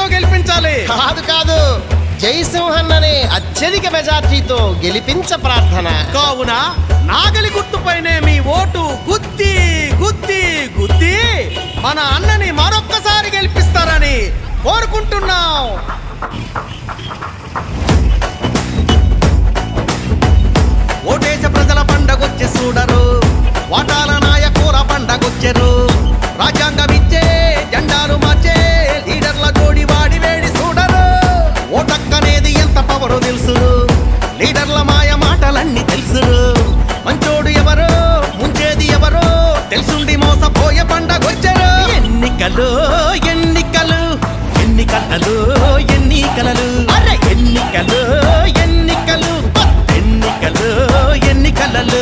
మెజార్టీతో గెలిపించాలి. కాదు జయసింహన్ననే అత్యధిక మెజార్టీతో గెలిపించ ప్రార్థన. కావున నాగలి గుర్తుపైనే మీ ఓటు గుద్ది గుద్ది గుద్ది మన అన్నని మరొక్కసారి గెలిపిస్తారని కోరుకుంటున్నాం. ఓటేస ప్రజల పండగొచ్చి చూడరు, వాటాల నాయకుల పండగొచ్చెరు. రాజ్యాంగం ఇచ్చే జెండాలు మార్చే లీడర్ల జోడి వాడి వేడి చూడరు. ఓటక్కనేది ఎంత పవరో తెలుసురు, లీడర్ల మాయ మాటలన్నీ తెలుసురు. మంచోడు ఎవరో ముంచేది ఎవరో తెలుసుండి మోసపోయే పండగొచ్చెరు. ఎన్నికలు ఎన్నికలు ఎన్నికలు ఎన్నికలు అరే ఎన్నికలు ఎన్నికలు ఎన్నికలు ఎన్నికలు